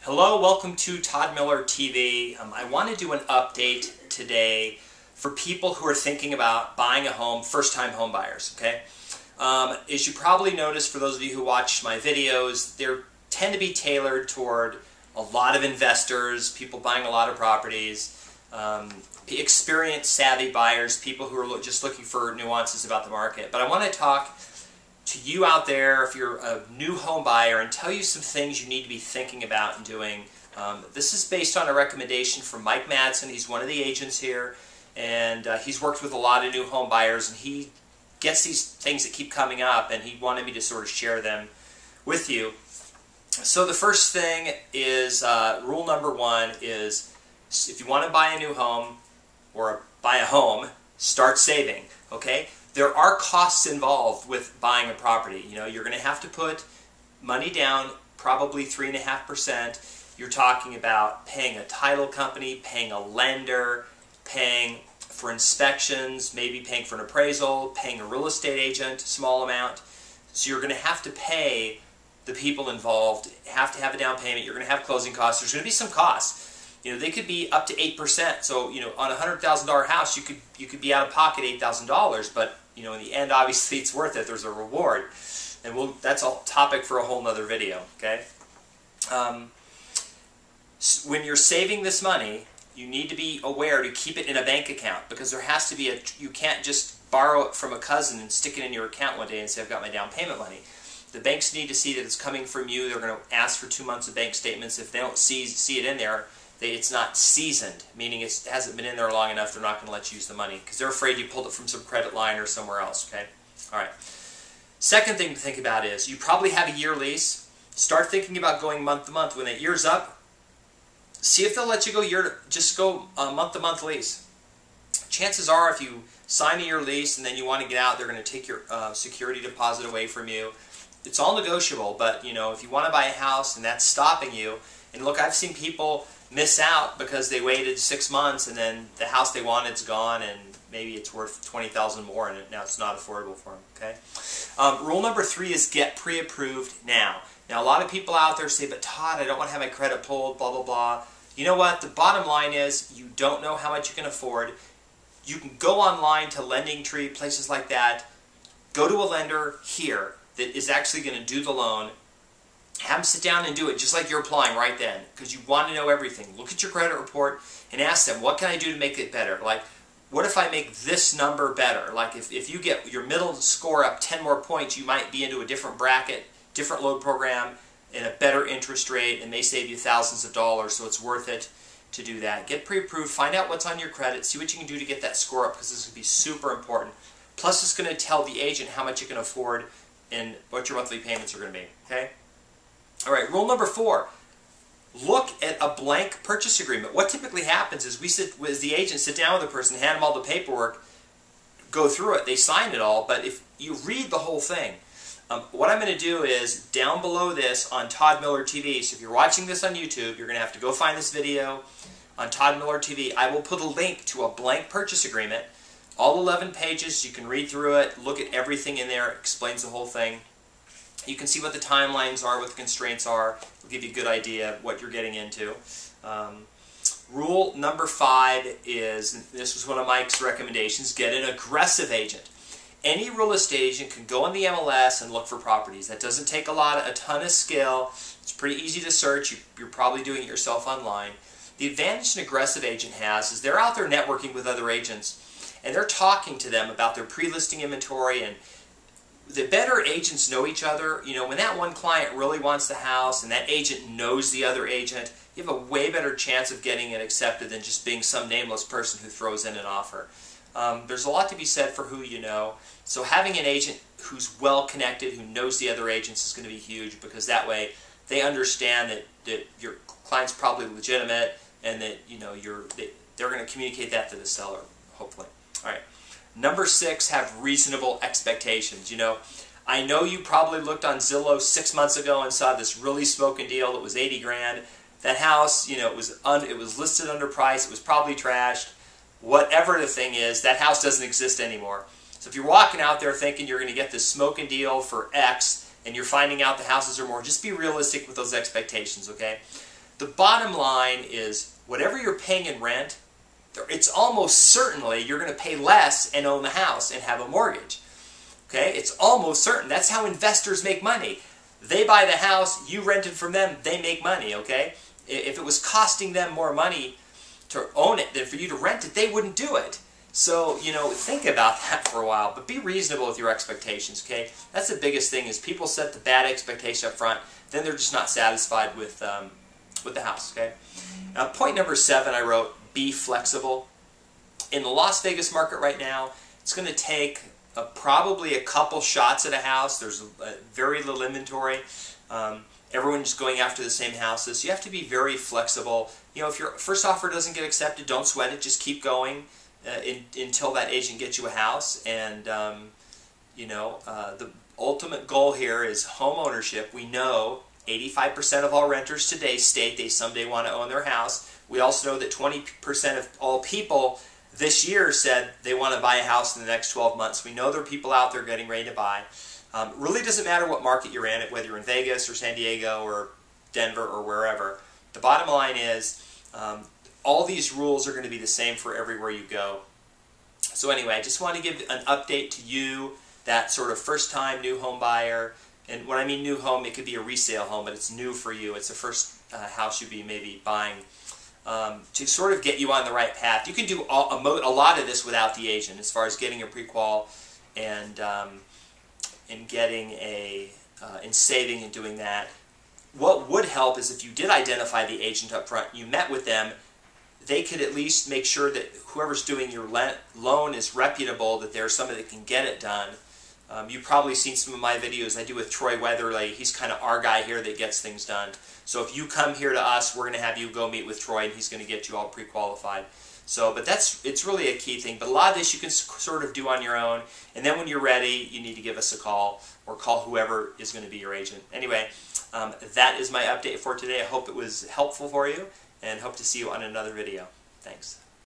Hello, welcome to Todd Miller TV. I want to do an update today for people who are thinking about buying a home, first-time home buyers, okay? As you probably noticed, for those of you who watch my videos, they tend to be tailored toward a lot of investors, people buying a lot of properties, experienced, savvy buyers, people who are just looking for nuances about the market. But I want to talk to you out there, if you're a new home buyer, and tell you some things you need to be thinking about and doing. This is based on a recommendation from Mike Madsen. He's one of the agents here, and he's worked with a lot of new home buyers, and he gets these things that keep coming up, and he wanted me to sort of share them with you. So the first thing is, rule number one is, if you want to buy a new home, or buy a home, start saving, okay? There are costs involved with buying a property. You know, you're going to have to put money down, probably 3.5%. You're talking about paying a title company, paying a lender, paying for inspections, maybe paying for an appraisal, paying a real estate agent, a small amount. So you're going to have to pay the people involved, have to have a down payment. You're going to have closing costs. There's going to be some costs. You know, they could be up to 8%. So, you know, on a $100,000 house, you could be out of pocket $8,000, but you know, in the end, obviously, it's worth it. There's a reward, and that's a topic for a whole nother video. Okay. When you're saving this money, you need to be aware to keep it in a bank account, because there has to be you can't just borrow it from a cousin and stick it in your account one day and say, I've got my down payment money. The banks need to see that it's coming from you. They're going to ask for 2 months of bank statements. If they don't see it in there, it's not seasoned, meaning it hasn't been in there long enough. They're not going to let you use the money because they're afraid you pulled it from some credit line or somewhere else. Okay, all right. Second thing to think about is you probably have a year lease. Start thinking about going month to month. When that year's up, see if they'll let you go just go month to month lease. Chances are, if you sign a year lease and then you want to get out, they're going to take your security deposit away from you. It's all negotiable, but you know, if you want to buy a house and that's stopping you, and look, I've seen people miss out because they waited 6 months and then the house they wanted's gone, and maybe it's worth $20,000 more and now it's not affordable for them. Okay. Rule number 3 is get pre-approved now. Now, a lot of people out there say, but Todd, I don't want to have my credit pulled, blah, blah, blah. You know what? The bottom line is you don't know how much you can afford. You can go online to Lending Tree, places like that. Go to a lender here that is actually going to do the loan. Have them sit down and do it just like you're applying right then, because you want to know everything. Look at your credit report and ask them, what can I do to make it better? Like, what if I make this number better? Like, if you get your middle score up 10 more points, you might be into a different bracket, different loan program, and a better interest rate, and may save you thousands of dollars, so it's worth it to do that. Get pre-approved, find out what's on your credit, see what you can do to get that score up, because this is going to be super important. Plus, it's going to tell the agent how much you can afford and what your monthly payments are going to be. Okay? All right, rule number 4, look at a blank purchase agreement. What typically happens is as the agent, sit down with the person, hand them all the paperwork, go through it, they sign it all, but if you read the whole thing, what I'm going to do is, down below this on Todd Miller TV, so if you're watching this on YouTube, you're going to have to go find this video on Todd Miller TV. I will put a link to a blank purchase agreement, all 11 pages, you can read through it, look at everything in there, it explains the whole thing. You can see what the timelines are, what the constraints are. It'll give you a good idea of what you're getting into. Rule number 5 is, this was one of Mike's recommendations, get an aggressive agent. Any real estate agent can go on the MLS and look for properties. That doesn't take a ton of skill. It's pretty easy to search. You're probably doing it yourself online. The advantage an aggressive agent has is they're out there networking with other agents, and they're talking to them about their pre-listing inventory. And the better agents know each other. You know, when that one client really wants the house and that agent knows the other agent, you have a way better chance of getting it accepted than just being some nameless person who throws in an offer. There's a lot to be said for who you know. So having an agent who's well connected, who knows the other agents, is going to be huge, because that way they understand that your client's probably legitimate, and that they're going to communicate that to the seller, hopefully. All right. Number 6, have reasonable expectations. You know, I know you probably looked on Zillow 6 months ago and saw this really smoking deal that was 80 grand. That house, you know, it was listed under price. It was probably trashed. Whatever the thing is, that house doesn't exist anymore. So if you're walking out there thinking you're going to get this smoking deal for X, and you're finding out the houses are more, just be realistic with those expectations, okay? the bottom line is whatever you're paying in rent, it's almost certainly you're going to pay less and own the house and have a mortgage. Okay? It's almost certain. That's how investors make money. They buy the house, you rent it from them, they make money. Okay? If it was costing them more money to own it than for you to rent it, they wouldn't do it. So, you know, think about that for a while, but be reasonable with your expectations, okay? That's the biggest thing, is people set the bad expectation up front, then they're just not satisfied with the house, okay? Now, point number 7, I wrote, be flexible. In the Las Vegas market right now, it's going to take probably a couple shots at a house. There's very little inventory. Everyone's going after the same houses. You have to be very flexible. You know, if your first offer doesn't get accepted, don't sweat it. Just keep going until that agent gets you a house. And, you know, the ultimate goal here is home ownership. We know 85% of all renters today state they someday want to own their house. We also know that 20% of all people this year said they want to buy a house in the next 12 months. We know there are people out there getting ready to buy. Really doesn't matter what market you're in, whether you're in Vegas or San Diego or Denver or wherever. The bottom line is all these rules are going to be the same for everywhere you go. So anyway, I just want to give an update to you, that sort of first-time new home buyer. And when I mean new home, it could be a resale home, but it's new for you. It's the first house you'd be maybe buying. To sort of get you on the right path. You can do a lot of this without the agent, as far as getting a pre-qual and getting and saving and doing that. What would help is if you did identify the agent up front, you met with them, they could at least make sure that whoever's doing your loan is reputable, that there's somebody that can get it done. You've probably seen some of my videos I do with Troy Weatherly. He's kind of our guy here that gets things done. So if you come here to us, we're going to have you go meet with Troy, and he's going to get you all pre-qualified. So, but it's really a key thing. But a lot of this you can sort of do on your own. And then when you're ready, you need to give us a call or call whoever is going to be your agent. Anyway, that is my update for today. I hope it was helpful for you, and hope to see you on another video. Thanks.